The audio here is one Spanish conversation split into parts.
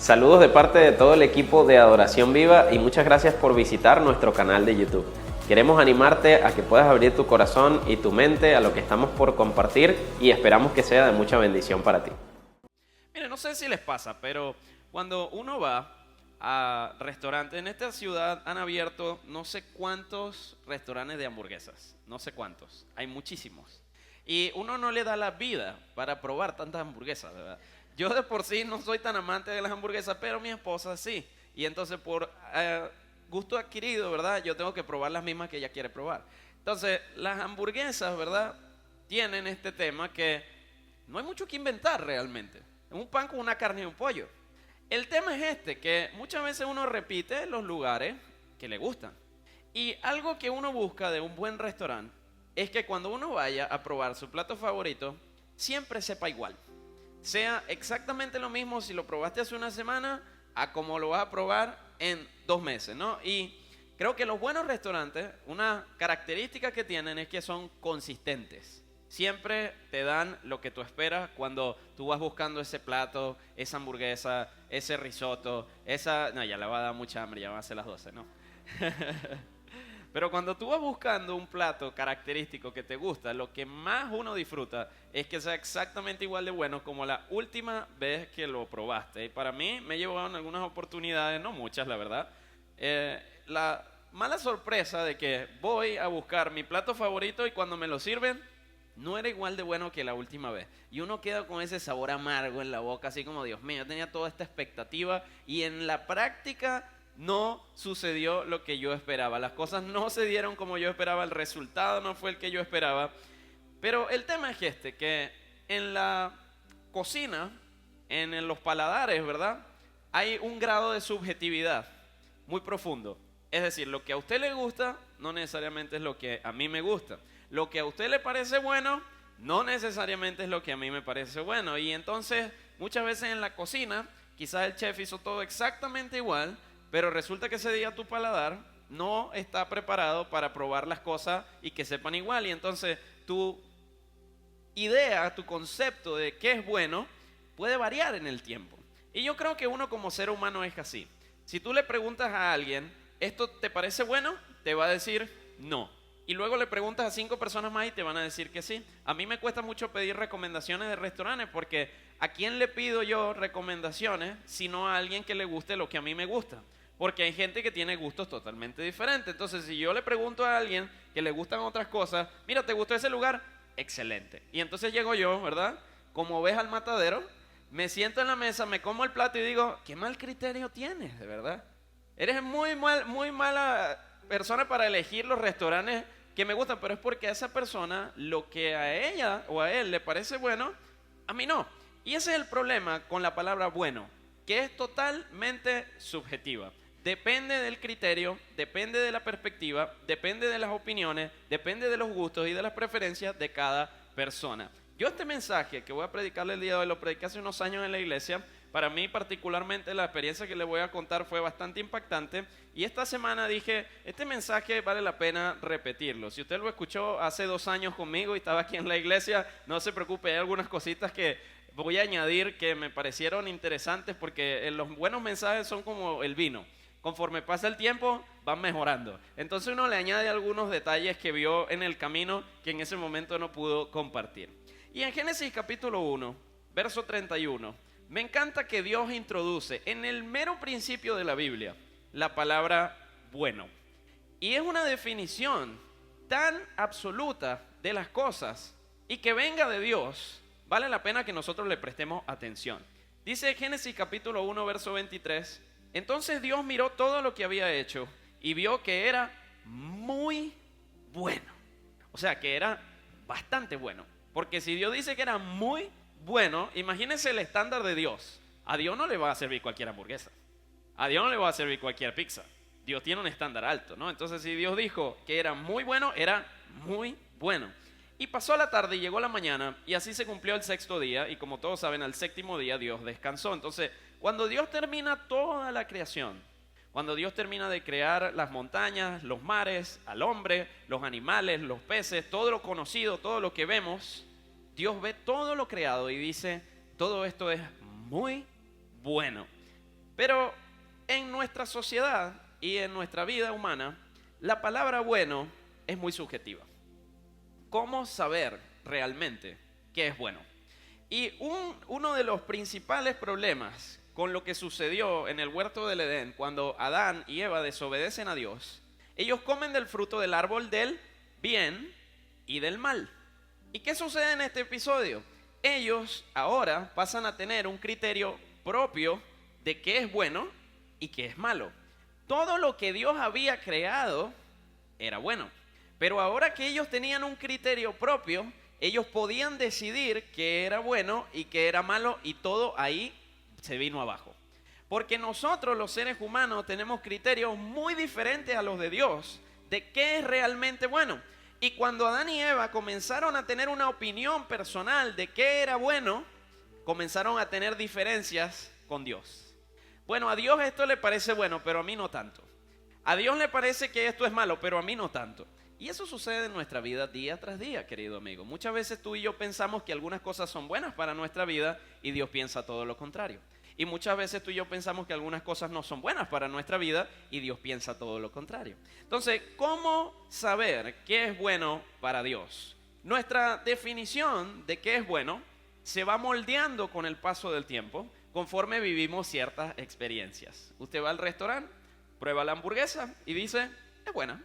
Saludos de parte de todo el equipo de Adoración Viva y muchas gracias por visitar nuestro canal de YouTube. Queremos animarte a que puedas abrir tu corazón y tu mente a lo que estamos por compartir y esperamos que sea de mucha bendición para ti. Mire, no sé si les pasa, pero cuando uno va a restaurantes, en esta ciudad han abierto no sé cuántos restaurantes de hamburguesas, no sé cuántos, hay muchísimos. Y uno no le da la vida para probar tantas hamburguesas, ¿verdad? Yo de por sí no soy tan amante de las hamburguesas, pero mi esposa sí. Y entonces por gusto adquirido, ¿verdad? Yo tengo que probar las mismas que ella quiere probar. Entonces, las hamburguesas, ¿verdad? Tienen este tema que no hay mucho que inventar realmente. Un pan con una carne y un pollo. El tema es este, que muchas veces uno repite los lugares que le gustan. Y algo que uno busca de un buen restaurante es que cuando uno vaya a probar su plato favorito, siempre sepa igual. Sea exactamente lo mismo si lo probaste hace una semana a como lo vas a probar en 2 meses, ¿no? Y creo que los buenos restaurantes, una característica que tienen es que son consistentes. Siempre te dan lo que tú esperas cuando tú vas buscando ese plato, esa hamburguesa, ese risotto, esa... No, ya le va a dar mucha hambre, ya van a ser las 12, ¿no? Pero cuando tú vas buscando un plato característico que te gusta, lo que más uno disfruta es que sea exactamente igual de bueno como la última vez que lo probaste. Y para mí me llevaron algunas oportunidades, no muchas la verdad, la mala sorpresa de que voy a buscar mi plato favorito y cuando me lo sirven no era igual de bueno que la última vez. Y uno queda con ese sabor amargo en la boca, así como, Dios mío, yo tenía toda esta expectativa y en la práctica no sucedió lo que yo esperaba. Las cosas no se dieron como yo esperaba, el resultado no fue el que yo esperaba. Pero el tema es que en la cocina, en los paladares, ¿verdad? Hay un grado de subjetividad muy profundo. Es decir, lo que a usted le gusta no necesariamente es lo que a mí me gusta. Lo que a usted le parece bueno no necesariamente es lo que a mí me parece bueno. Y entonces, muchas veces en la cocina, quizás el chef hizo todo exactamente igual, pero resulta que ese día tu paladar no está preparado para probar las cosas y que sepan igual. Y entonces tu idea, tu concepto de qué es bueno puede variar en el tiempo. Y yo creo que uno como ser humano es así. Si tú le preguntas a alguien, ¿esto te parece bueno? Te va a decir no. Y luego le preguntas a 5 personas más y te van a decir que sí. A mí me cuesta mucho pedir recomendaciones de restaurantes porque ¿a quién le pido yo recomendaciones sino a alguien que le guste lo que a mí me gusta? Porque hay gente que tiene gustos totalmente diferentes. Entonces, si yo le pregunto a alguien que le gustan otras cosas, mira, ¿te gustó ese lugar? Excelente. Y entonces llego yo, ¿verdad? Como ves al matadero, me siento en la mesa, me como el plato y digo, qué mal criterio tienes, de verdad. Eres muy mala persona para elegir los restaurantes que me gustan, pero es porque a esa persona, lo que a ella o a él le parece bueno, a mí no. Y ese es el problema con la palabra bueno, que es totalmente subjetiva. Depende del criterio, depende de la perspectiva, depende de las opiniones, depende de los gustos y de las preferencias de cada persona. Yo este mensaje que voy a predicarle el día de hoy lo prediqué hace unos años en la iglesia. Para mí particularmente la experiencia que les voy a contar fue bastante impactante y esta semana dije, este mensaje vale la pena repetirlo. Si usted lo escuchó hace 2 años conmigo y estaba aquí en la iglesia, no se preocupe, hay algunas cositas que voy a añadir que me parecieron interesantes porque los buenos mensajes son como el vino. Conforme pasa el tiempo, van mejorando. Entonces uno le añade algunos detalles que vio en el camino que en ese momento no pudo compartir. Y en Génesis capítulo 1, verso 31, me encanta que Dios introduce en el mero principio de la Biblia la palabra bueno. Y es una definición tan absoluta de las cosas y que venga de Dios, vale la pena que nosotros le prestemos atención. Dice Génesis capítulo 1, verso 23, entonces Dios miró todo lo que había hecho y vio que era muy bueno. O sea, que era bastante bueno. Porque si Dios dice que era muy bueno, imagínense el estándar de Dios. A Dios no le va a servir cualquier hamburguesa. A Dios no le va a servir cualquier pizza. Dios tiene un estándar alto, ¿no? Entonces, si Dios dijo que era muy bueno, era muy bueno. Y pasó la tarde y llegó la mañana, y así se cumplió el 6º día, y como todos saben, al 7º día Dios descansó. Entonces, cuando Dios termina toda la creación, cuando Dios termina de crear las montañas, los mares, al hombre, los animales, los peces, todo lo conocido, todo lo que vemos, Dios ve todo lo creado y dice, todo esto es muy bueno. Pero en nuestra sociedad y en nuestra vida humana, la palabra bueno es muy subjetiva. ¿Cómo saber realmente qué es bueno? Y uno de los principales problemas con lo que sucedió en el huerto del Edén, cuando Adán y Eva desobedecen a Dios, ellos comen del fruto del árbol del bien y del mal. ¿Y qué sucede en este episodio? Ellos ahora pasan a tener un criterio propio de qué es bueno y qué es malo. Todo lo que Dios había creado era bueno, pero ahora que ellos tenían un criterio propio, ellos podían decidir qué era bueno y qué era malo, y todo ahí se vino abajo. Porque nosotros los seres humanos tenemos criterios muy diferentes a los de Dios de qué es realmente bueno. Y cuando Adán y Eva comenzaron a tener una opinión personal de qué era bueno, comenzaron a tener diferencias con Dios. Bueno, a Dios esto le parece bueno, pero a mí no tanto. A Dios le parece que esto es malo, pero a mí no tanto. Y eso sucede en nuestra vida día tras día, querido amigo. Muchas veces tú y yo pensamos que algunas cosas son buenas para nuestra vida y Dios piensa todo lo contrario. Y muchas veces tú y yo pensamos que algunas cosas no son buenas para nuestra vida y Dios piensa todo lo contrario. Entonces, ¿cómo saber qué es bueno para Dios? Nuestra definición de qué es bueno se va moldeando con el paso del tiempo conforme vivimos ciertas experiencias. Usted va al restaurante, prueba la hamburguesa y dice, es buena.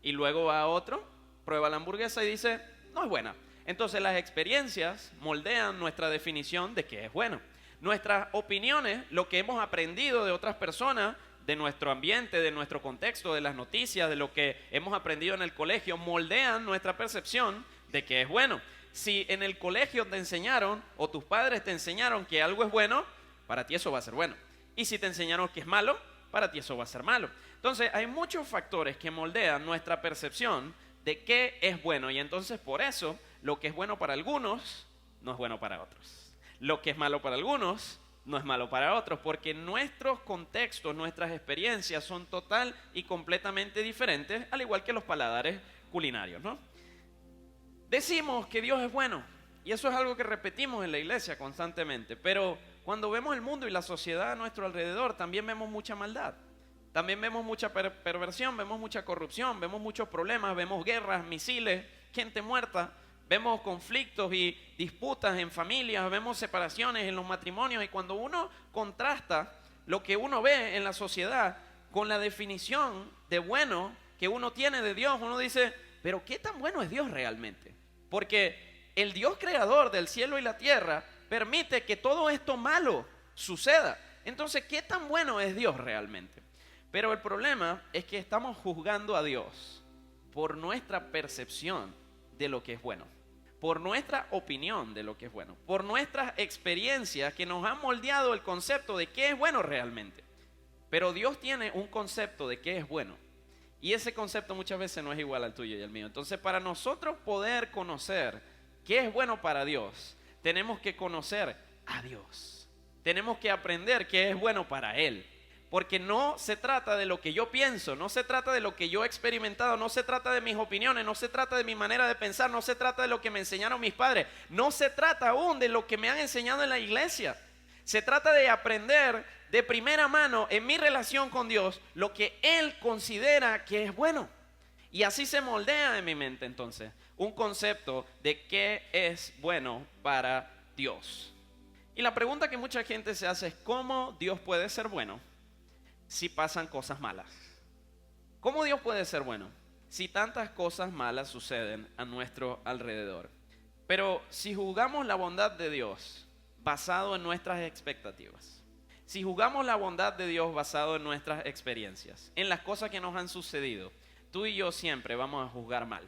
Y luego va a otro, prueba la hamburguesa y dice, no es buena. Entonces las experiencias moldean nuestra definición de qué es bueno. Nuestras opiniones, lo que hemos aprendido de otras personas, de nuestro ambiente, de nuestro contexto, de las noticias, de lo que hemos aprendido en el colegio, moldean nuestra percepción de qué es bueno. Si en el colegio te enseñaron o tus padres te enseñaron que algo es bueno, para ti eso va a ser bueno. Y si te enseñaron que es malo, para ti eso va a ser malo. Entonces hay muchos factores que moldean nuestra percepción de qué es bueno. Y entonces por eso lo que es bueno para algunos no es bueno para otros. Lo que es malo para algunos no es malo para otros, porque nuestros contextos, nuestras experiencias son total y completamente diferentes, al igual que los paladares culinarios, ¿no? Decimos que Dios es bueno, y eso es algo que repetimos en la iglesia constantemente, pero cuando vemos el mundo y la sociedad a nuestro alrededor, también vemos mucha maldad, también vemos mucha perversión, vemos mucha corrupción, vemos muchos problemas, vemos guerras, misiles, gente muerta. Vemos conflictos y disputas en familias, vemos separaciones en los matrimonios, y cuando uno contrasta lo que uno ve en la sociedad con la definición de bueno que uno tiene de Dios, uno dice, pero ¿qué tan bueno es Dios realmente? Porque el Dios creador del cielo y la tierra permite que todo esto malo suceda. Entonces, ¿qué tan bueno es Dios realmente? Pero el problema es que estamos juzgando a Dios por nuestra percepción de lo que es bueno, por nuestra opinión de lo que es bueno, por nuestras experiencias que nos han moldeado el concepto de qué es bueno realmente. Pero Dios tiene un concepto de qué es bueno, y ese concepto muchas veces no es igual al tuyo y al mío. Entonces, para nosotros poder conocer qué es bueno para Dios, tenemos que conocer a Dios. Tenemos que aprender qué es bueno para Él. Porque no se trata de lo que yo pienso, no se trata de lo que yo he experimentado, no se trata de mis opiniones, no se trata de mi manera de pensar, no se trata de lo que me enseñaron mis padres, no se trata aún de lo que me han enseñado en la iglesia. Se trata de aprender de primera mano en mi relación con Dios lo que Él considera que es bueno. Y así se moldea en mi mente entonces un concepto de qué es bueno para Dios. Y la pregunta que mucha gente se hace es, ¿cómo Dios puede ser bueno si pasan cosas malas? ¿Cómo Dios puede ser bueno si tantas cosas malas suceden a nuestro alrededor? Pero si juzgamos la bondad de Dios basado en nuestras expectativas, si juzgamos la bondad de Dios basado en nuestras experiencias, en las cosas que nos han sucedido, tú y yo siempre vamos a juzgar mal.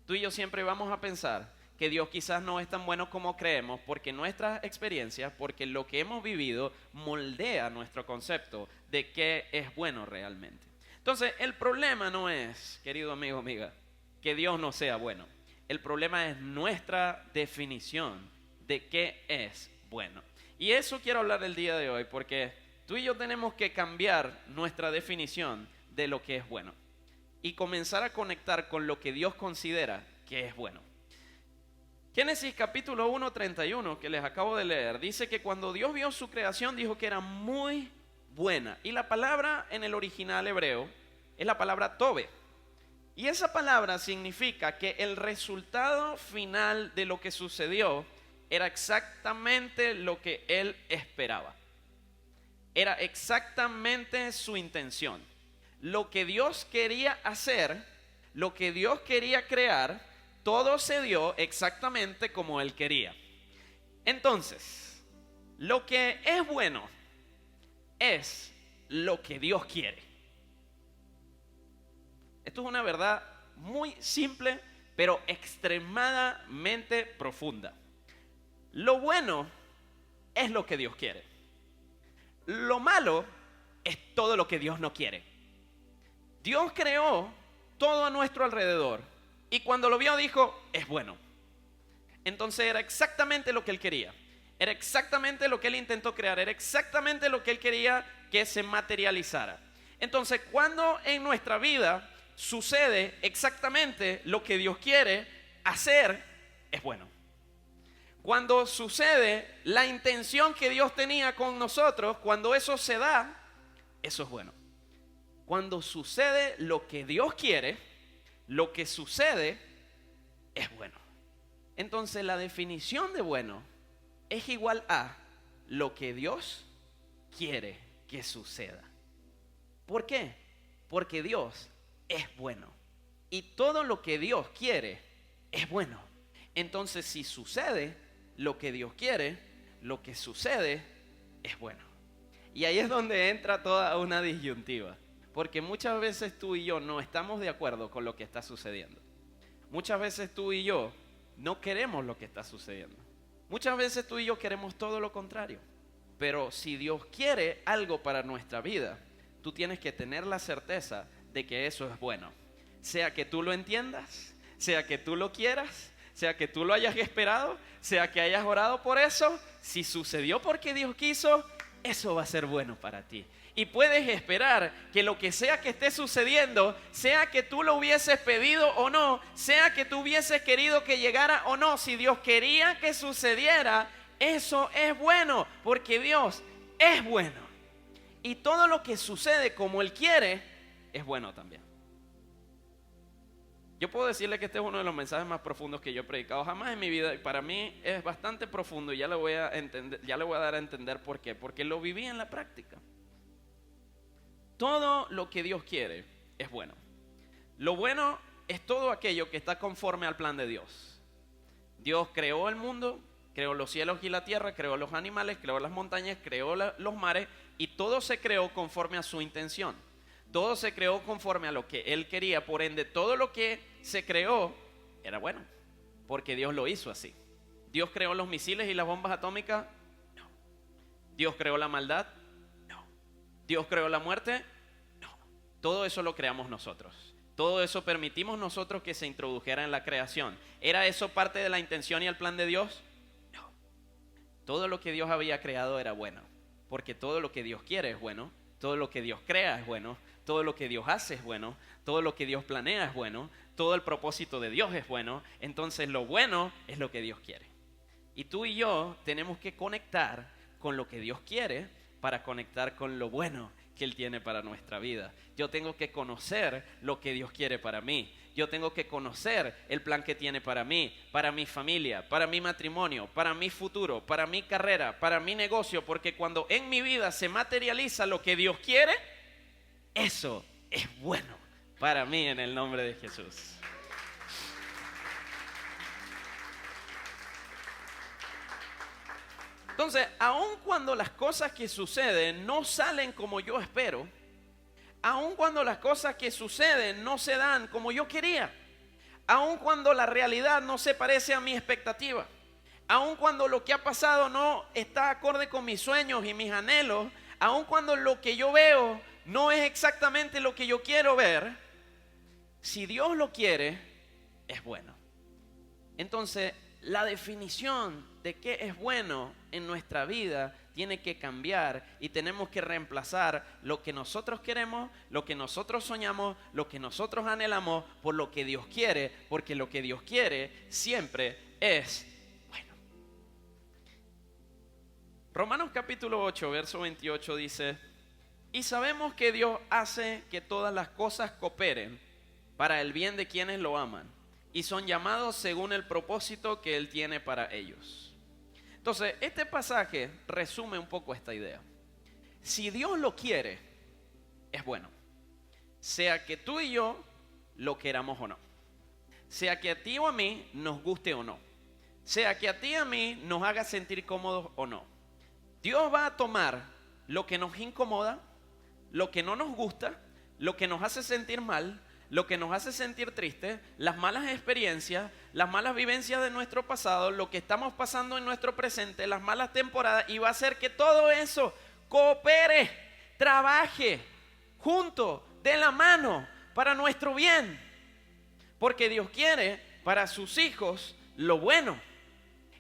Tú y yo siempre vamos a pensar que Dios quizás no es tan bueno como creemos, porque nuestras experiencias, porque lo que hemos vivido moldea nuestro concepto de qué es bueno realmente. Entonces, el problema no es, querido amigo, amiga, que Dios no sea bueno. El problema es nuestra definición de qué es bueno. Y eso quiero hablar el día de hoy, porque tú y yo tenemos que cambiar nuestra definición de lo que es bueno y comenzar a conectar con lo que Dios considera que es bueno. Génesis capítulo 1, 31, que les acabo de leer, dice que cuando Dios vio su creación, dijo que era muy buena. Y la palabra en el original hebreo es la palabra tobe. Y esa palabra significa que el resultado final de lo que sucedió era exactamente lo que él esperaba. Era exactamente su intención. Lo que Dios quería hacer, lo que Dios quería crear, todo se dio exactamente como él quería. Entonces, lo que es bueno es lo que Dios quiere. Esto es una verdad muy simple, pero extremadamente profunda. Lo bueno es lo que Dios quiere. Lo malo es todo lo que Dios no quiere. Dios creó todo a nuestro alrededor y cuando lo vio dijo, es bueno. Entonces era exactamente lo que él quería. Era exactamente lo que él intentó crear. Era exactamente lo que él quería que se materializara. Entonces, cuando en nuestra vida sucede exactamente lo que Dios quiere hacer, es bueno. Cuando sucede la intención que Dios tenía con nosotros, cuando eso se da, eso es bueno. Cuando sucede lo que Dios quiere, lo que sucede es bueno. Entonces la definición de bueno es igual a lo que Dios quiere que suceda. ¿Por qué? Porque Dios es bueno. Y todo lo que Dios quiere es bueno. Entonces si sucede lo que Dios quiere, lo que sucede es bueno. Y ahí es donde entra toda una disyuntiva. Porque muchas veces tú y yo no estamos de acuerdo con lo que está sucediendo. Muchas veces tú y yo no queremos lo que está sucediendo. Muchas veces tú y yo queremos todo lo contrario. Pero si Dios quiere algo para nuestra vida, tú tienes que tener la certeza de que eso es bueno. Sea que tú lo entiendas, sea que tú lo quieras, sea que tú lo hayas esperado, sea que hayas orado por eso, si sucedió porque Dios quiso, eso va a ser bueno para ti. Y puedes esperar que lo que sea que esté sucediendo, sea que tú lo hubieses pedido o no, sea que tú hubieses querido que llegara o no, si Dios quería que sucediera, eso es bueno, porque Dios es bueno. Y todo lo que sucede como Él quiere, es bueno también. Yo puedo decirle que este es uno de los mensajes más profundos que yo he predicado jamás en mi vida. Y para mí es bastante profundo y ya le voy a dar a entender por qué. Porque lo viví en la práctica. Todo lo que Dios quiere es bueno. Lo bueno es todo aquello que está conforme al plan de Dios. Dios creó el mundo, creó los cielos y la tierra, creó los animales, creó las montañas, creó los mares y todo se creó conforme a su intención. Todo se creó conforme a lo que Él quería, por ende todo lo que se creó era bueno, porque Dios lo hizo así. ¿Dios creó los misiles y las bombas atómicas? No. ¿Dios creó la maldad? No. ¿Dios creó la muerte? No. Todo eso lo creamos nosotros. Todo eso permitimos nosotros que se introdujera en la creación. ¿Era eso parte de la intención y el plan de Dios? No. Todo lo que Dios había creado era bueno, porque todo lo que Dios quiere es bueno, todo lo que Dios crea es bueno, todo lo que Dios hace es bueno, todo lo que Dios planea es bueno, todo el propósito de Dios es bueno. Entonces lo bueno es lo que Dios quiere. Y tú y yo tenemos que conectar con lo que Dios quiere para conectar con lo bueno que Él tiene para nuestra vida. Yo tengo que conocer lo que Dios quiere para mí. Yo tengo que conocer el plan que tiene para mí, para mi familia, para mi matrimonio, para mi futuro, para mi carrera, para mi negocio. Porque cuando en mi vida se materializa lo que Dios quiere, eso es bueno para mí en el nombre de Jesús. Entonces, aun cuando las cosas que suceden no salen como yo espero, aun cuando las cosas que suceden no se dan como yo quería, aun cuando la realidad no se parece a mi expectativa, aun cuando lo que ha pasado no está acorde con mis sueños y mis anhelos, aun cuando lo que yo veo no es exactamente lo que yo quiero ver, si Dios lo quiere, es bueno. Entonces, la definición de qué es bueno en nuestra vida tiene que cambiar y tenemos que reemplazar lo que nosotros queremos, lo que nosotros soñamos, lo que nosotros anhelamos por lo que Dios quiere, porque lo que Dios quiere siempre es bueno. Romanos capítulo 8, verso 28 dice: Y sabemos que Dios hace que todas las cosas cooperen para el bien de quienes lo aman y son llamados según el propósito que Él tiene para ellos. Entonces, este pasaje resume un poco esta idea. Si Dios lo quiere, es bueno. Sea que tú y yo lo queramos o no. Sea que a ti o a mí nos guste o no. Sea que a ti y a mí nos haga sentir cómodos o no. Dios va a tomar lo que nos incomoda, lo que no nos gusta, lo que nos hace sentir mal, lo que nos hace sentir tristes, las malas experiencias, las malas vivencias de nuestro pasado, lo que estamos pasando en nuestro presente, las malas temporadas, y va a hacer que todo eso coopere, trabaje junto, de la mano, para nuestro bien. Porque Dios quiere para sus hijos lo bueno.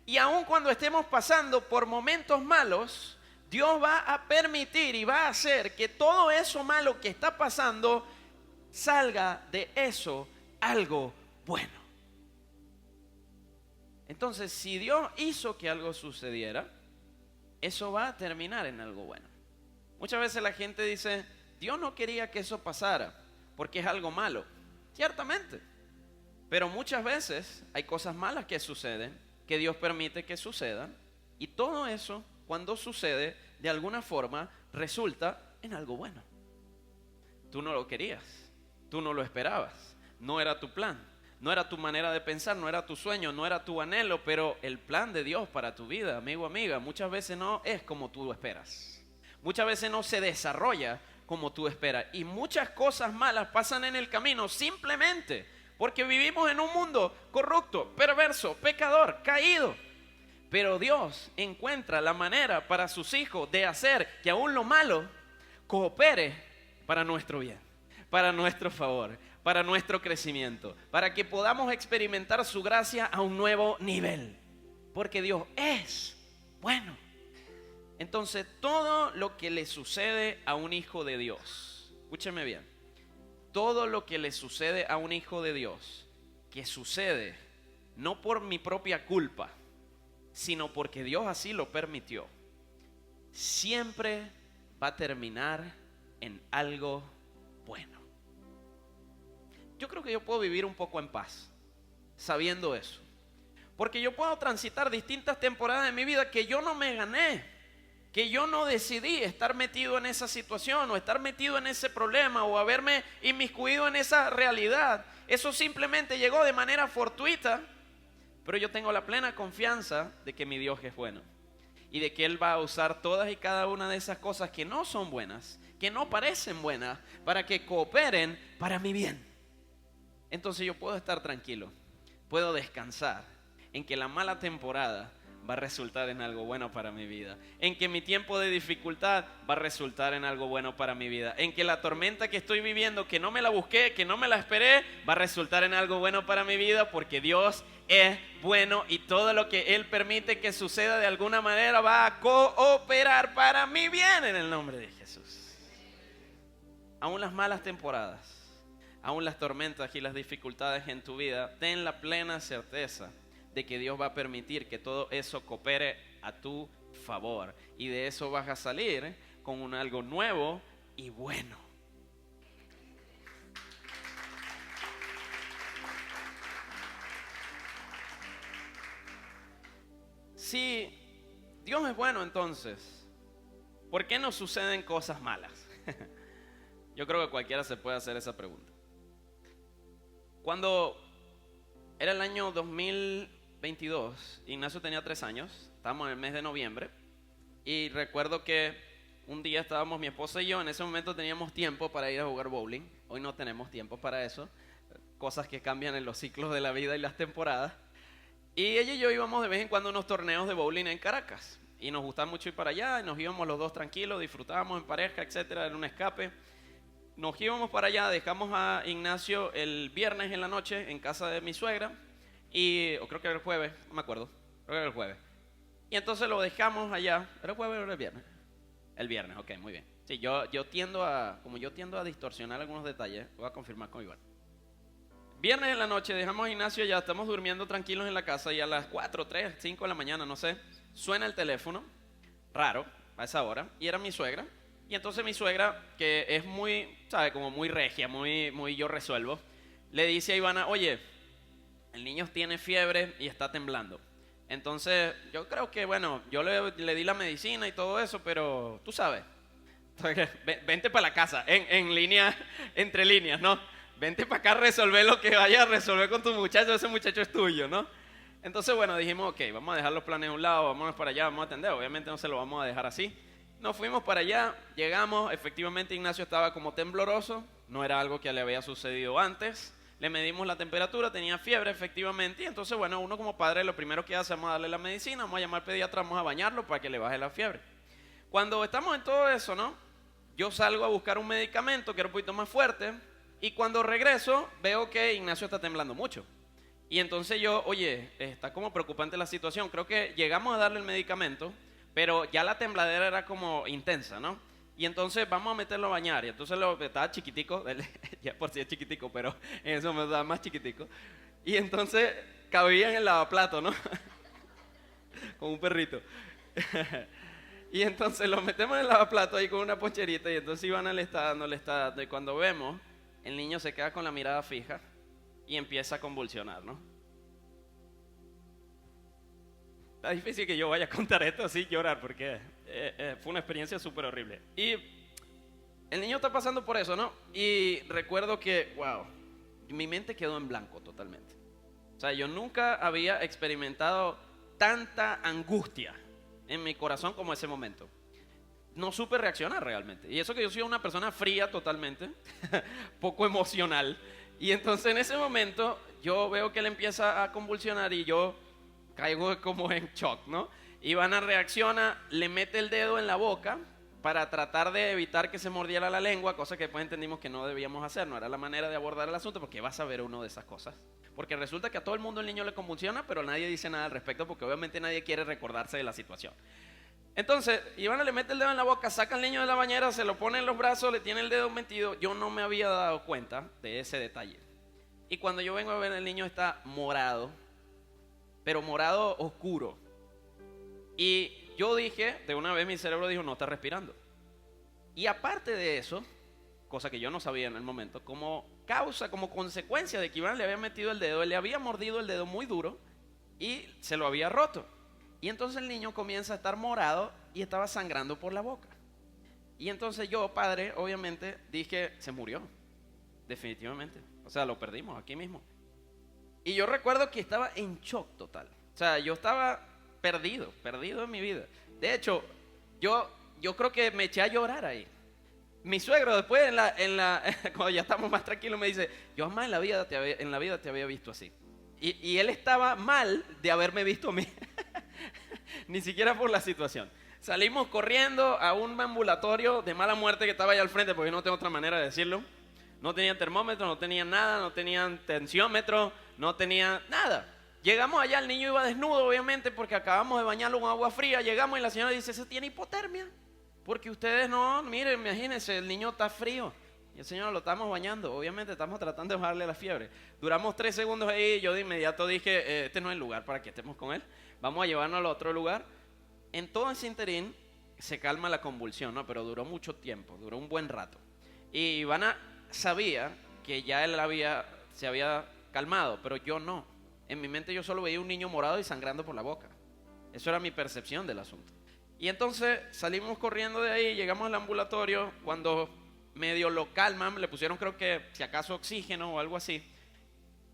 Y aun cuando estemos pasando por momentos malos, Dios va a permitir y va a hacer que todo eso malo que está pasando salga de eso algo bueno. Entonces, si Dios hizo que algo sucediera, eso va a terminar en algo bueno. Muchas veces la gente dice, Dios no quería que eso pasara porque es algo malo. Ciertamente. Pero muchas veces hay cosas malas que suceden, que Dios permite que sucedan, y todo eso, cuando sucede, de alguna forma resulta en algo bueno. Tú no lo querías, tú no lo esperabas, no era tu plan, no era tu manera de pensar, no era tu sueño, no era tu anhelo, pero el plan de Dios para tu vida, amigo, amiga, muchas veces no es como tú lo esperas. Muchas veces no se desarrolla como tú esperas, y muchas cosas malas pasan en el camino simplemente porque vivimos en un mundo corrupto, perverso, pecador, caído. Pero Dios encuentra la manera para sus hijos de hacer que aún lo malo coopere para nuestro bien, para nuestro favor, para nuestro crecimiento, para que podamos experimentar su gracia a un nuevo nivel. Porque Dios es bueno. Entonces, todo lo que le sucede a un hijo de Dios, escúcheme bien, todo lo que le sucede a un hijo de Dios, que sucede no por mi propia culpa, sino porque Dios así lo permitió, siempre va a terminar en algo bueno. Yo creo que yo puedo vivir un poco en paz, sabiendo eso. Porque yo puedo transitar distintas temporadas de mi vida que yo no me gané, que yo no decidí estar metido en esa situación o estar metido en ese problema o haberme inmiscuido en esa realidad. Eso simplemente llegó de manera fortuita, pero yo tengo la plena confianza de que mi Dios es bueno y de que Él va a usar todas y cada una de esas cosas que no son buenas, que no parecen buenas, para que cooperen para mi bien. Entonces yo puedo estar tranquilo, puedo descansar en que la mala temporada va a resultar en algo bueno para mi vida, en que mi tiempo de dificultad va a resultar en algo bueno para mi vida, en que la tormenta que estoy viviendo, que no me la busqué, que no me la esperé, va a resultar en algo bueno para mi vida, porque Dios es bueno y todo lo que Él permite que suceda de alguna manera va a cooperar para mi bien en el nombre de Jesús. Aún las malas temporadas, aún las tormentas y las dificultades en tu vida, ten la plena certeza de que Dios va a permitir que todo eso coopere a tu favor. Y de eso vas a salir con algo nuevo y bueno. Si Dios es bueno, entonces, ¿por qué nos suceden cosas malas? Yo creo que cualquiera se puede hacer esa pregunta. Cuando era el año 2022, Ignacio tenía 3 años, estábamos en el mes de noviembre, y recuerdo que un día estábamos mi esposa y yo, en ese momento teníamos tiempo para ir a jugar bowling. Hoy no tenemos tiempo para eso, cosas que cambian en los ciclos de la vida y las temporadas. Y ella y yo íbamos de vez en cuando a unos torneos de bowling en Caracas, y nos gustaba mucho ir para allá, y nos íbamos los dos tranquilos, disfrutábamos en pareja, etcétera, era un escape. Nos íbamos para allá, dejamos a Ignacio el viernes en la noche en casa de mi suegra, o creo que era el jueves, no me acuerdo, creo que era el jueves. Y entonces lo dejamos allá, ¿era el jueves o era el viernes? El viernes, ok, muy bien. Sí, yo tiendo a distorsionar algunos detalles, voy a confirmar con Iván. Viernes en la noche dejamos a Ignacio allá, estamos durmiendo tranquilos en la casa, y a las 4, 3, 5 de la mañana, no sé, suena el teléfono, raro, a esa hora, y era mi suegra. Y entonces mi suegra, que es muy, ¿sabe? Como muy regia, muy yo resuelvo, le dice a Ivana, oye, el niño tiene fiebre y está temblando. Entonces, yo creo que, bueno, yo le di la medicina y todo eso, pero tú sabes, vente para la casa, en línea, entre líneas, ¿no? Vente para acá a resolver lo que vaya a resolver con tu muchacho, ese muchacho es tuyo, ¿no? Entonces, bueno, dijimos, ok, vamos a dejar los planes a un lado, vámonos para allá, vamos a atender. Obviamente no se lo vamos a dejar así. Nos fuimos para allá, llegamos, efectivamente Ignacio estaba como tembloroso, no era algo que le había sucedido antes. Le medimos la temperatura, tenía fiebre efectivamente, y entonces, bueno, uno como padre lo primero que hace, vamos a darle la medicina, vamos a llamar al pediatra, vamos a bañarlo para que le baje la fiebre. Cuando estamos en todo eso, ¿no? Yo salgo a buscar un medicamento que era un poquito más fuerte, y cuando regreso veo que Ignacio está temblando mucho. Y entonces yo, oye, está como preocupante la situación, creo que llegamos a darle el medicamento, pero ya la tembladera era como intensa, ¿no? Y entonces vamos a meterlo a bañar. Y entonces estaba chiquitico, ya por si es chiquitico, pero en ese momento estaba más chiquitico. Y entonces cabía en el lavaplato, ¿no? Como un perrito. Y entonces lo metemos en el lavaplato ahí con una poncherita. Y entonces Ivana le está dando. Y cuando vemos, el niño se queda con la mirada fija y empieza a convulsionar, ¿no? Está difícil que yo vaya a contar esto así, llorar, porque fue una experiencia súper horrible. Y el niño está pasando por eso, ¿no? Y recuerdo que, wow, mi mente quedó en blanco totalmente. O sea, yo nunca había experimentado tanta angustia en mi corazón como ese momento. No supe reaccionar realmente. Y eso que yo soy una persona fría totalmente, poco emocional. Y entonces en ese momento yo veo que él empieza a convulsionar y yo caigo como en shock, ¿no? Ivana reacciona, le mete el dedo en la boca para tratar de evitar que se mordiera la lengua, cosa que después entendimos que no debíamos hacer, no era la manera de abordar el asunto, porque vas a ver uno de esas cosas. Porque resulta que a todo el mundo el niño le convulsiona, pero nadie dice nada al respecto, porque obviamente nadie quiere recordarse de la situación. Entonces, Ivana le mete el dedo en la boca, saca al niño de la bañera, se lo pone en los brazos, le tiene el dedo metido. Yo no me había dado cuenta de ese detalle. Y cuando yo vengo a ver, el niño está morado, pero morado oscuro. Y yo dije, de una vez mi cerebro dijo, no está respirando. Y aparte de eso, cosa que yo no sabía en el momento, como causa, como consecuencia de que Iván le había metido el dedo, él le había mordido el dedo muy duro y se lo había roto. Y entonces el niño comienza a estar morado y estaba sangrando por la boca. Y entonces yo, padre, obviamente dije, se murió, definitivamente. O sea, lo perdimos aquí mismo. Y yo recuerdo que estaba en shock total. O sea, yo estaba perdido en mi vida. De hecho, yo creo que me eché a llorar ahí. Mi suegro después, cuando ya estamos más tranquilos, me dice, yo jamás en la vida te había visto así. Y él estaba mal de haberme visto a mí. Ni siquiera por la situación. Salimos corriendo a un ambulatorio de mala muerte que estaba allá al frente, porque no tengo otra manera de decirlo. No tenían termómetro, no tenían nada, no tenían tensiómetro, no tenían nada. Llegamos allá, el niño iba desnudo, obviamente, porque acabamos de bañarlo con agua fría. Llegamos y la señora dice, ¿se tiene hipotermia? Porque ustedes no, miren, imagínense, el niño está frío. Y el señor lo estamos bañando, obviamente estamos tratando de bajarle la fiebre. Duramos 3 segundos ahí, yo de inmediato dije, este no es el lugar para que estemos con él. Vamos a llevarnos al otro lugar. En todo ese interín se calma la convulsión, ¿no? Pero duró mucho tiempo, duró un buen rato. Y Ivana sabía que ya él se había calmado, pero yo no. En mi mente yo solo veía un niño morado y sangrando por la boca. Eso era mi percepción del asunto. Y entonces salimos corriendo de ahí, llegamos al ambulatorio. Cuando medio lo calman, le pusieron creo que si acaso oxígeno o algo así.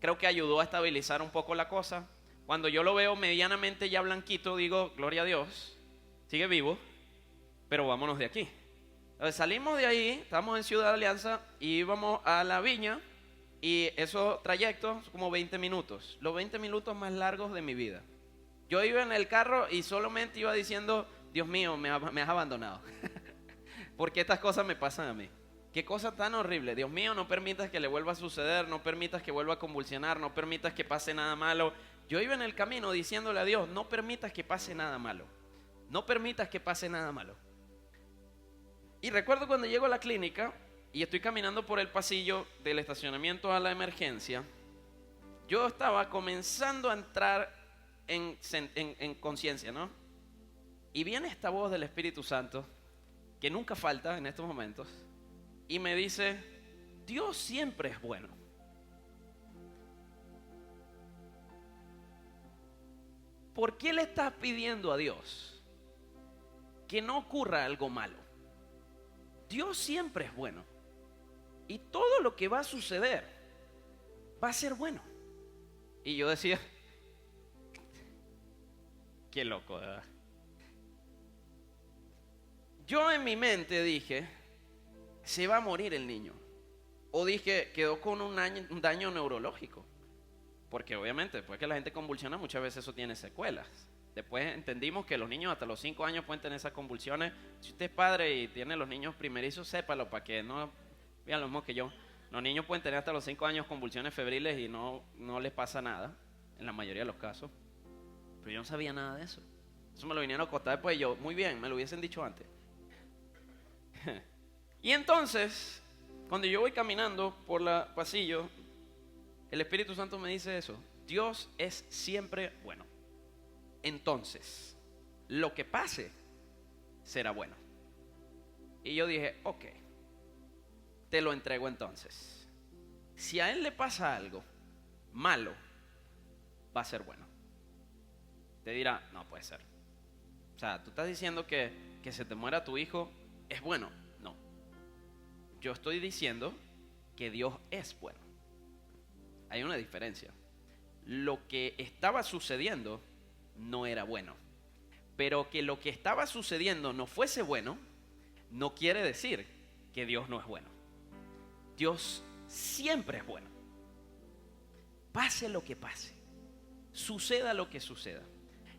Creo que ayudó a estabilizar un poco la cosa. Cuando yo lo veo medianamente ya blanquito, digo, gloria a Dios, sigue vivo, pero vámonos de aquí. Entonces salimos de ahí, estamos en Ciudad Alianza y íbamos a La Viña. Y esos trayectos como 20 minutos, los 20 minutos más largos de mi vida. Yo iba en el carro y solamente iba diciendo, Dios mío, me has abandonado. Porque estas cosas me pasan a mí. Qué cosa tan horrible. Dios mío, no permitas que le vuelva a suceder, no permitas que vuelva a convulsionar, no permitas que pase nada malo. Yo iba en el camino diciéndole a Dios, no permitas que pase nada malo. No permitas que pase nada malo. Y recuerdo cuando llego a la clínica y estoy caminando por el pasillo del estacionamiento a la emergencia, yo estaba comenzando a entrar en conciencia, ¿no? Y viene esta voz del Espíritu Santo que nunca falta en estos momentos, y me dice, Dios siempre es bueno. ¿Por qué le estás pidiendo a Dios que no ocurra algo malo? Dios siempre es bueno. Y todo lo que va a suceder va a ser bueno. Y yo decía, qué loco, ¿verdad? Yo en mi mente dije, se va a morir el niño. O dije, quedó con un daño neurológico. Porque obviamente después que la gente convulsiona muchas veces eso tiene secuelas. Después entendimos que los niños hasta los 5 años pueden tener esas convulsiones. Si usted es padre y tiene los niños primerizos, sépalo para que no vean lo mismo que yo. Los niños pueden tener hasta los 5 años convulsiones febriles y no les pasa nada, en la mayoría de los casos. Pero yo no sabía nada de eso. Eso me lo vinieron a contar después y yo, muy bien, me lo hubiesen dicho antes. Y entonces, cuando yo voy caminando por el pasillo, el Espíritu Santo me dice eso. Dios es siempre bueno. Entonces, lo que pase será bueno. Y yo dije, ok, te lo entrego entonces. Si a él le pasa algo malo, va a ser bueno. Te dirá, no puede ser. O sea, tú estás diciendo que se te muera tu hijo es bueno. No. Yo estoy diciendo que Dios es bueno. Hay una diferencia. Lo que estaba sucediendo no era bueno. Pero que lo que estaba sucediendo no fuese bueno, no quiere decir que Dios no es bueno. Dios siempre es bueno. Pase lo que pase, suceda lo que suceda,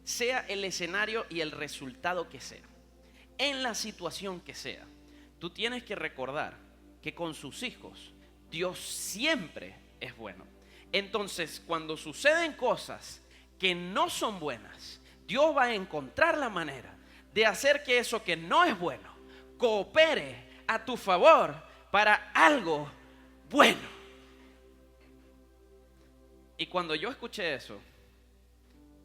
sea el escenario y el resultado que sea, en la situación que sea, tú tienes que recordar que con sus hijos Dios siempre es bueno. Entonces, cuando suceden cosas que no son buenas, Dios va a encontrar la manera de hacer que eso que no es bueno coopere a tu favor para algo bueno. Y cuando yo escuché eso,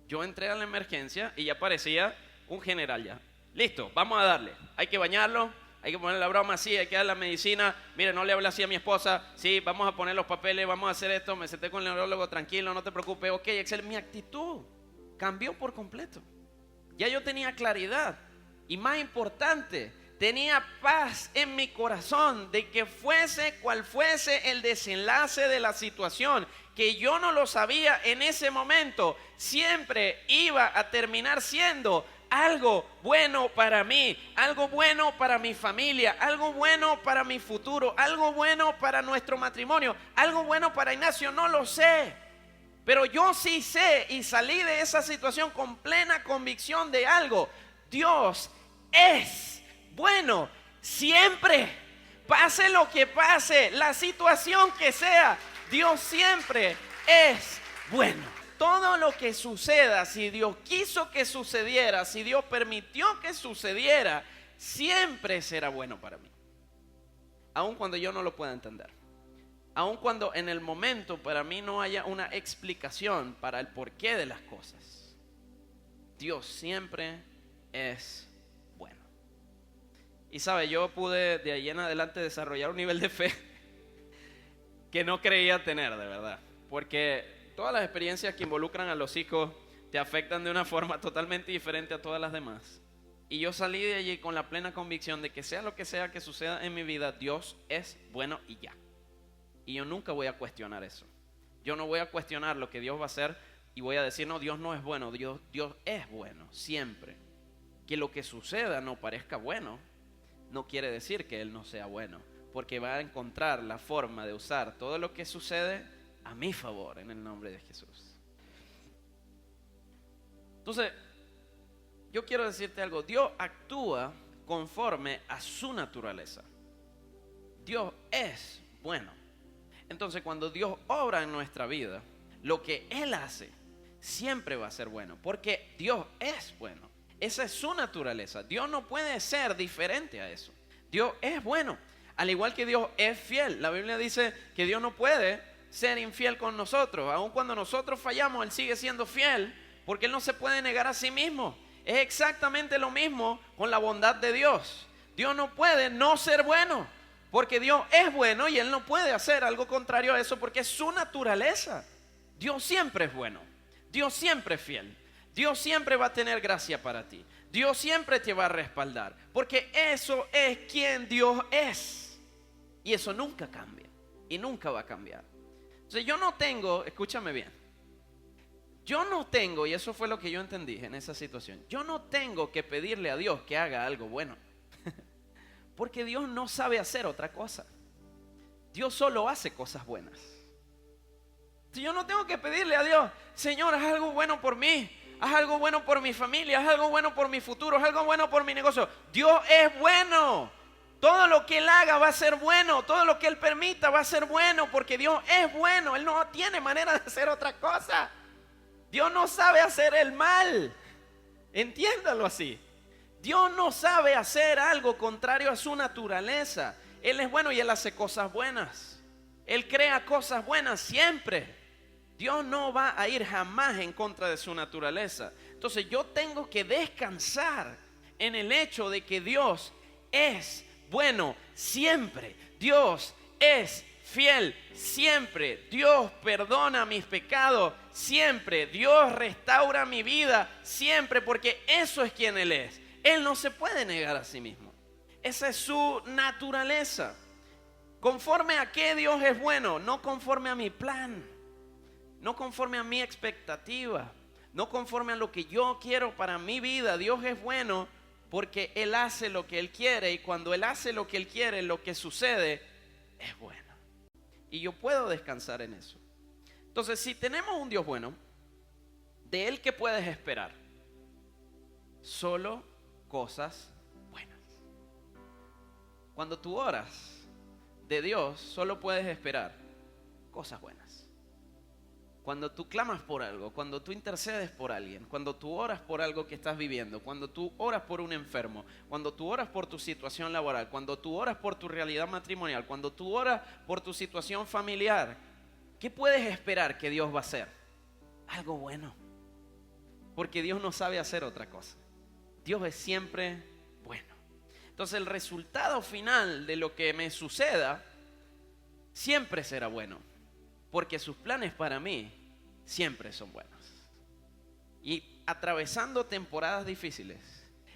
yo entré a la emergencia y ya parecía un general ya. Listo, vamos a darle. Hay que bañarlo, hay que poner la broma, sí, hay que dar la medicina. Mire, no le hable así a mi esposa. Sí, vamos a poner los papeles, vamos a hacer esto. Me senté con el neurólogo, tranquilo, no te preocupes. Ok, Excel, mi actitud cambió por completo. Ya yo tenía claridad. Y más importante, tenía paz en mi corazón de que fuese cual fuese el desenlace de la situación, que yo no lo sabía en ese momento, siempre iba a terminar siendo algo bueno para mí, algo bueno para mi familia, algo bueno para mi futuro, algo bueno para nuestro matrimonio, algo bueno para Ignacio, no lo sé. Pero yo sí sé y salí de esa situación con plena convicción de algo. Dios es bueno siempre, pase lo que pase, la situación que sea, Dios siempre es bueno. Todo lo que suceda, si Dios quiso que sucediera, si Dios permitió que sucediera, siempre será bueno para mí. Aun cuando yo no lo pueda entender. Aun cuando en el momento para mí no haya una explicación para el porqué de las cosas. Dios siempre es bueno. Y sabe, yo pude de ahí en adelante desarrollar un nivel de fe que no creía tener, de verdad. Porque todas las experiencias que involucran a los hijos te afectan de una forma totalmente diferente a todas las demás. Y yo salí de allí con la plena convicción de que sea lo que sea que suceda en mi vida, Dios es bueno y ya. Y yo nunca voy a cuestionar eso. Yo no voy a cuestionar lo que Dios va a hacer y voy a decir, no, Dios no es bueno, Dios es bueno, siempre. Que lo que suceda no parezca bueno, no quiere decir que Él no sea bueno, porque va a encontrar la forma de usar todo lo que sucede a mi favor, en el nombre de Jesús. Entonces, yo quiero decirte algo. Dios actúa conforme a su naturaleza. Dios es bueno. Entonces, cuando Dios obra en nuestra vida, lo que Él hace siempre va a ser bueno, porque Dios es bueno. Esa es su naturaleza. Dios no puede ser diferente a eso. Dios es bueno, al igual que Dios es fiel. La Biblia dice que Dios no puede ser infiel con nosotros. Aun cuando nosotros fallamos, Él sigue siendo fiel, porque Él no se puede negar a sí mismo. Es exactamente lo mismo con la bondad de Dios. Dios no puede no ser bueno, porque Dios es bueno y Él no puede hacer algo contrario a eso porque es su naturaleza. Dios siempre es bueno, Dios siempre es fiel, Dios siempre va a tener gracia para ti, Dios siempre te va a respaldar, porque eso es quien Dios es. Y eso nunca cambia y nunca va a cambiar. Entonces yo no tengo, escúchame bien, yo no tengo, y eso fue lo que yo entendí en esa situación, yo no tengo que pedirle a Dios que haga algo bueno. Porque Dios no sabe hacer otra cosa. Dios solo hace cosas buenas. Si yo no tengo que pedirle a Dios, Señor, haz algo bueno por mí, haz algo bueno por mi familia, haz algo bueno por mi futuro, haz algo bueno por mi negocio. Dios es bueno. Todo lo que Él haga va a ser bueno. Todo lo que Él permita va a ser bueno, porque Dios es bueno. Él no tiene manera de hacer otra cosa. Dios no sabe hacer el mal. Entiéndalo así. Dios no sabe hacer algo contrario a su naturaleza. Él es bueno y Él hace cosas buenas. Él crea cosas buenas siempre. Dios no va a ir jamás en contra de su naturaleza. Entonces yo tengo que descansar en el hecho de que Dios es bueno siempre. Dios es fiel siempre. Dios perdona mis pecados siempre. Dios restaura mi vida siempre, porque eso es quien Él es. Él no se puede negar a sí mismo. Esa es su naturaleza. ¿Conforme a qué Dios es bueno? No conforme a mi plan, no conforme a mi expectativa, no conforme a lo que yo quiero para mi vida. Dios es bueno porque Él hace lo que Él quiere, y cuando Él hace lo que Él quiere, lo que sucede es bueno. Y yo puedo descansar en eso. Entonces, si tenemos un Dios bueno, de Él, ¿qué puedes esperar? Solo cosas buenas. Cuando tú oras de Dios, solo puedes esperar cosas buenas. Cuando tú clamas por algo, cuando tú intercedes por alguien, cuando tú oras por algo que estás viviendo, cuando tú oras por un enfermo, cuando tú oras por tu situación laboral, cuando tú oras por tu realidad matrimonial, cuando tú oras por tu situación familiar, ¿qué puedes esperar que Dios va a hacer? Algo bueno. Porque Dios no sabe hacer otra cosa. Dios es siempre bueno. Entonces el resultado final de lo que me suceda siempre será bueno, porque sus planes para mí siempre son buenos. Y atravesando temporadas difíciles,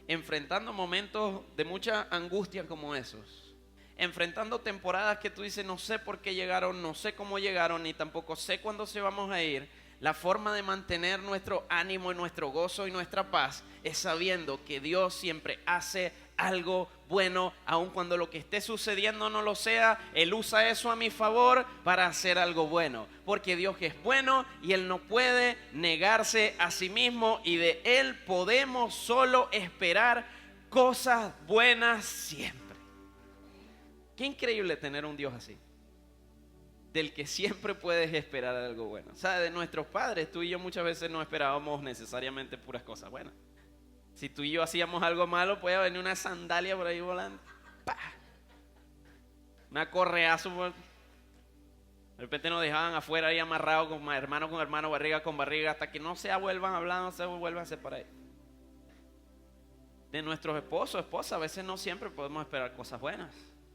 enfrentando momentos de mucha angustia como esos, enfrentando temporadas que tú dices, no sé por qué llegaron, no sé cómo llegaron, ni tampoco sé cuándo se vamos a ir. La forma de mantener nuestro ánimo y nuestro gozo y nuestra paz es sabiendo que Dios siempre hace algo bueno, aun cuando lo que esté sucediendo no lo sea. Él usa eso a mi favor para hacer algo bueno, porque Dios es bueno y Él no puede negarse a sí mismo, y de Él podemos solo esperar cosas buenas siempre. Qué increíble tener un Dios así, del que siempre puedes esperar algo bueno. O sea, de nuestros padres, tú y yo muchas veces no esperábamos necesariamente puras cosas buenas. Si tú y yo hacíamos algo malo, puede venir una sandalia por ahí volando, ¡pah! Una correazo. De repente nos dejaban afuera ahí amarrados con hermano, barriga con barriga, hasta que no se vuelvan a hablar, no se vuelvan a separar. De nuestros esposos, esposas, a veces no siempre podemos esperar cosas buenas.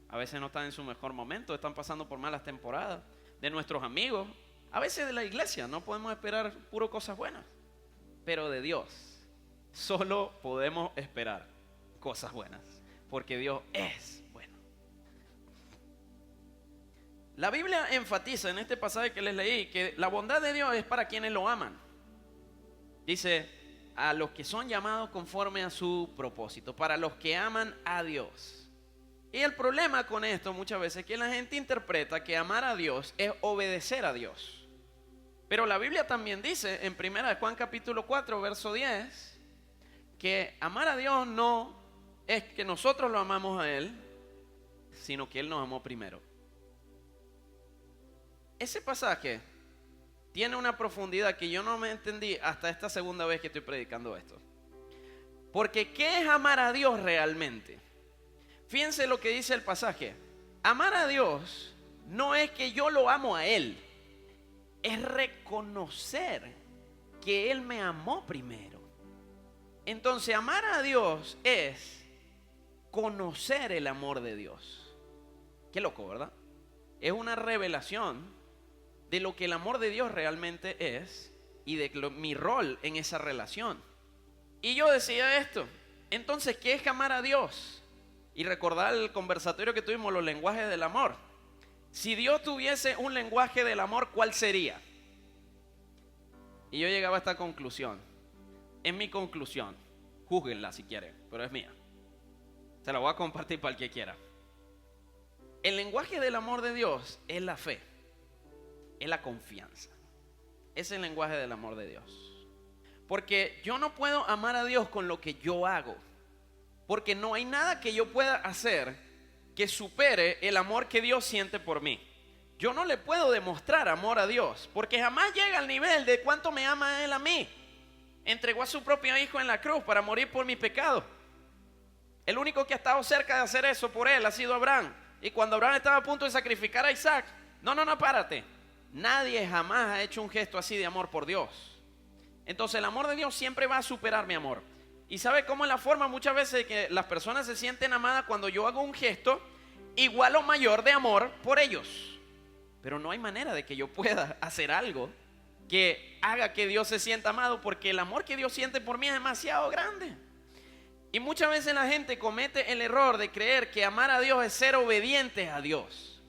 A veces no están en su mejor momento, están pasando por malas temporadas. De nuestros amigos, a veces de la iglesia, no podemos esperar puro cosas buenas. Pero de Dios solo podemos esperar cosas buenas, porque Dios es bueno. La Biblia enfatiza en este pasaje que les leí que la bondad de Dios es para quienes lo aman. Dice, a los que son llamados conforme a su propósito, para los que aman a Dios. Y el problema con esto muchas veces es que la gente interpreta que amar a Dios es obedecer a Dios. Pero la Biblia también dice en 1 Juan capítulo 4 verso 10 que amar a Dios no es que nosotros lo amamos a Él, sino que Él nos amó primero. Ese pasaje tiene una profundidad que yo no me entendí hasta esta segunda vez que estoy predicando esto. Porque ¿qué es amar a Dios realmente? Fíjense lo que dice el pasaje. Amar a Dios no es que yo lo amo a Él, es reconocer que Él me amó primero. Entonces amar a Dios es conocer el amor de Dios. Qué loco, ¿verdad? Es una revelación de lo que el amor de Dios realmente es y de mi rol en esa relación. Y yo decía esto, entonces, ¿qué es amar a Dios? Y recordar el conversatorio que tuvimos, los lenguajes del amor. Si Dios tuviese un lenguaje del amor, ¿cuál sería? Y yo llegaba a esta conclusión. Es mi conclusión. Júzguenla si quieren, pero es mía. Se la voy a compartir para el que quiera. El lenguaje del amor de Dios es la fe, es la confianza. Es el lenguaje del amor de Dios. Porque yo no puedo amar a Dios con lo que yo hago. Porque no hay nada que yo pueda hacer que supere el amor que Dios siente por mí. Yo no le puedo demostrar amor a Dios, porque jamás llega al nivel de cuánto me ama Él a mí. Entregó a su propio hijo en la cruz para morir por mi pecado. El único que ha estado cerca de hacer eso por Él ha sido Abraham. Y cuando Abraham estaba a punto de sacrificar a Isaac, no, párate. Nadie jamás ha hecho un gesto así de amor por Dios. Entonces el amor de Dios siempre va a superar mi amor. ¿Y sabe cómo es la forma muchas veces de que las personas se sienten amadas? Cuando yo hago un gesto igual o mayor de amor por ellos. Pero no hay manera de que yo pueda hacer algo que haga que Dios se sienta amado, porque el amor que Dios siente por mí es demasiado grande. Y muchas veces la gente comete el error de creer que amar a Dios es ser obediente a Dios.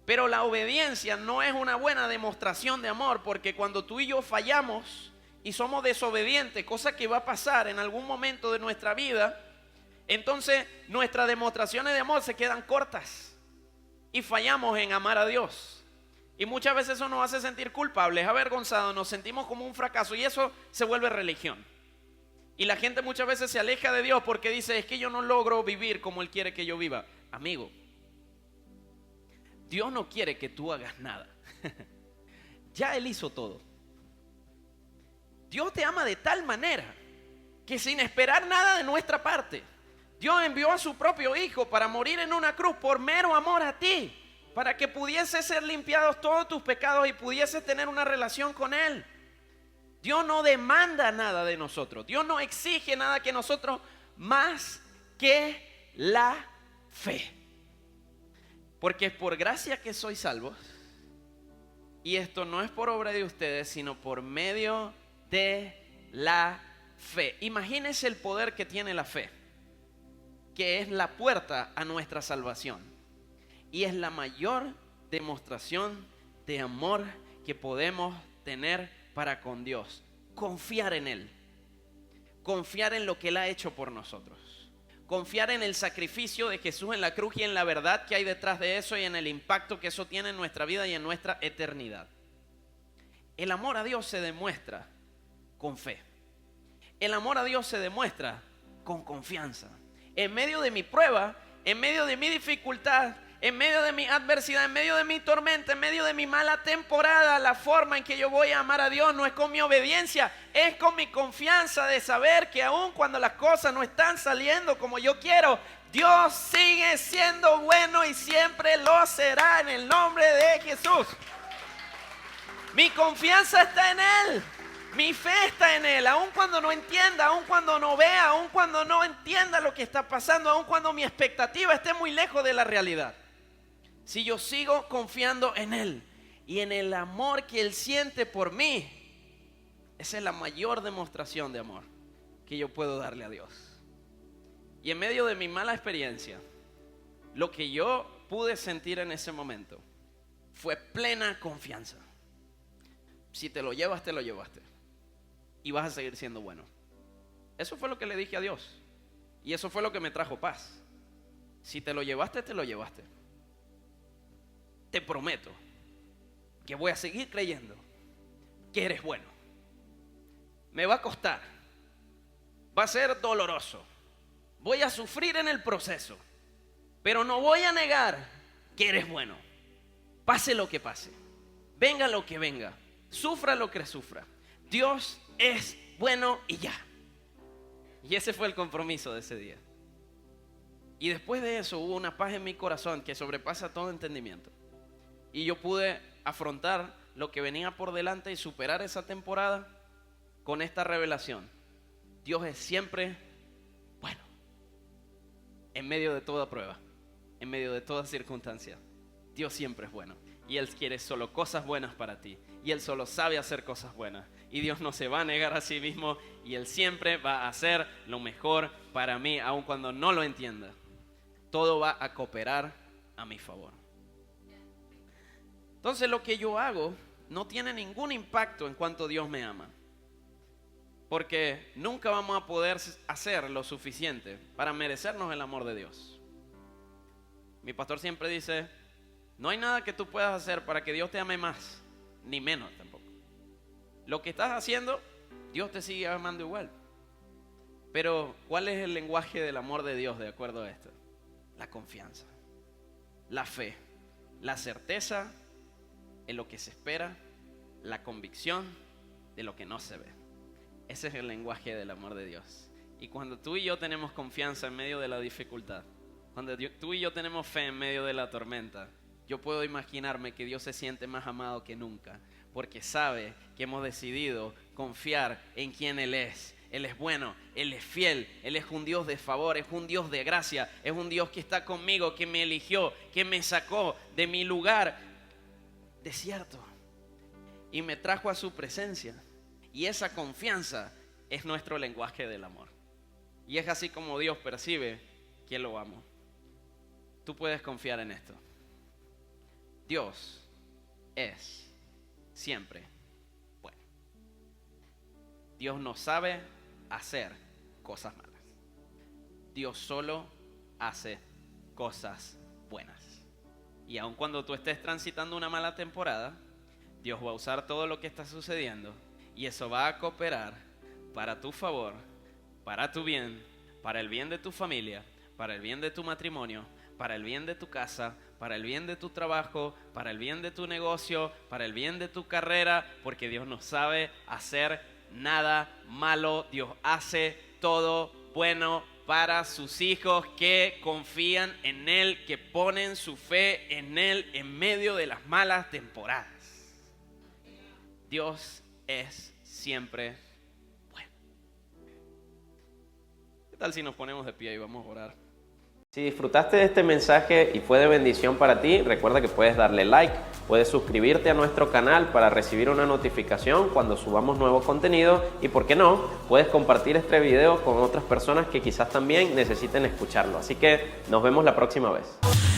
Pero la obediencia no es una buena demostración de amor, porque cuando tú y yo fallamos y somos desobedientes, cosa que va a pasar en algún momento de nuestra vida, entonces nuestras demostraciones de amor se quedan cortas y fallamos en amar a Dios. Y muchas veces eso nos hace sentir culpables, avergonzados, nos sentimos como un fracaso, y eso se vuelve religión. Y la gente muchas veces se aleja de Dios porque dice, es que yo no logro vivir como Él quiere que yo viva. Amigo, Dios no quiere que tú hagas nada. Ya Él hizo todo. Dios te ama de tal manera que sin esperar nada de nuestra parte, Dios envió a su propio Hijo para morir en una cruz por mero amor a ti, para que pudiese ser limpiados todos tus pecados y pudieses tener una relación con Él. Dios no demanda nada de nosotros. Dios no exige nada que nosotros más que la fe. Porque es por gracia que sois salvos. Y esto no es por obra de ustedes, sino por medio de la fe. Imagínense el poder que tiene la fe, que es la puerta a nuestra salvación. Y es la mayor demostración de amor que podemos tener para con Dios. Confiar en Él. Confiar en lo que Él ha hecho por nosotros. Confiar en el sacrificio de Jesús en la cruz y en la verdad que hay detrás de eso y en el impacto que eso tiene en nuestra vida y en nuestra eternidad. El amor a Dios se demuestra con fe. El amor a Dios se demuestra con confianza. En medio de mi prueba, en medio de mi dificultad, en medio de mi adversidad, en medio de mi tormenta, en medio de mi mala temporada, la forma en que yo voy a amar a Dios no es con mi obediencia, es con mi confianza de saber que aun cuando las cosas no están saliendo como yo quiero, Dios sigue siendo bueno y siempre lo será en el nombre de Jesús. Mi confianza está en Él. Mi fe está en Él, aun cuando no entienda, aun cuando no vea, aun cuando no entienda lo que está pasando, aun cuando mi expectativa esté muy lejos de la realidad. Si yo sigo confiando en Él y en el amor que Él siente por mí, esa es la mayor demostración de amor que yo puedo darle a Dios. Y en medio de mi mala experiencia, lo que yo pude sentir en ese momento fue plena confianza. Si te lo llevas, te lo llevaste. Y vas a seguir siendo bueno. Eso fue lo que le dije a Dios. Y eso fue lo que me trajo paz. Si te lo llevaste, te lo llevaste. Te prometo que voy a seguir creyendo que eres bueno. Me va a costar. Va a ser doloroso. Voy a sufrir en el proceso. Pero no voy a negar que eres bueno. Pase lo que pase. Venga lo que venga. Sufra lo que sufra. Dios es bueno y ya. Y ese fue el compromiso de ese día. Y después de eso hubo una paz en mi corazón que sobrepasa todo entendimiento. Y yo pude afrontar lo que venía por delante y superar esa temporada con esta revelación. Dios es siempre bueno. en medio de toda prueba, en medio de toda circunstancia, Dios siempre es bueno. Y Él quiere solo cosas buenas para ti. Y Él solo sabe hacer cosas buenas. Y Dios no se va a negar a sí mismo. Y Él siempre va a hacer lo mejor para mí, aun cuando no lo entienda. Todo va a cooperar a mi favor. Entonces lo que yo hago no tiene ningún impacto en cuanto Dios me ama. Porque nunca vamos a poder hacer lo suficiente para merecernos el amor de Dios. Mi pastor siempre dice: no hay nada que tú puedas hacer para que Dios te ame más, ni menos tampoco. Lo que estás haciendo, Dios te sigue amando igual. Pero, ¿cuál es el lenguaje del amor de Dios de acuerdo a esto? La confianza, la fe, la certeza en lo que se espera, la convicción de lo que no se ve. Ese es el lenguaje del amor de Dios. Y cuando tú y yo tenemos confianza en medio de la dificultad, cuando tú y yo tenemos fe en medio de la tormenta, yo puedo imaginarme que Dios se siente más amado que nunca, porque sabe que hemos decidido confiar en quien Él es. Él es bueno, Él es fiel, Él es un Dios de favor, es un Dios de gracia, es un Dios que está conmigo, que me eligió, que me sacó de mi lugar desierto y me trajo a su presencia. Y esa confianza es nuestro lenguaje del amor. Y es así como Dios percibe que lo amo. Tú puedes confiar en esto. Dios es siempre bueno. Dios no sabe hacer cosas malas. Dios solo hace cosas buenas. Y aun cuando tú estés transitando una mala temporada, Dios va a usar todo lo que está sucediendo y eso va a cooperar para tu favor, para tu bien, para el bien de tu familia, para el bien de tu matrimonio, para el bien de tu casa, para el bien de tu trabajo, para el bien de tu negocio, para el bien de tu carrera, porque Dios no sabe hacer nada malo. Dios hace todo bueno para sus hijos que confían en Él, que ponen su fe en Él en medio de las malas temporadas. Dios es siempre bueno. ¿Qué tal si nos ponemos de pie y vamos a orar? Si disfrutaste de este mensaje y fue de bendición para ti, recuerda que puedes darle like, puedes suscribirte a nuestro canal para recibir una notificación cuando subamos nuevo contenido y, ¿por qué no?, puedes compartir este video con otras personas que quizás también necesiten escucharlo. Así que nos vemos la próxima vez.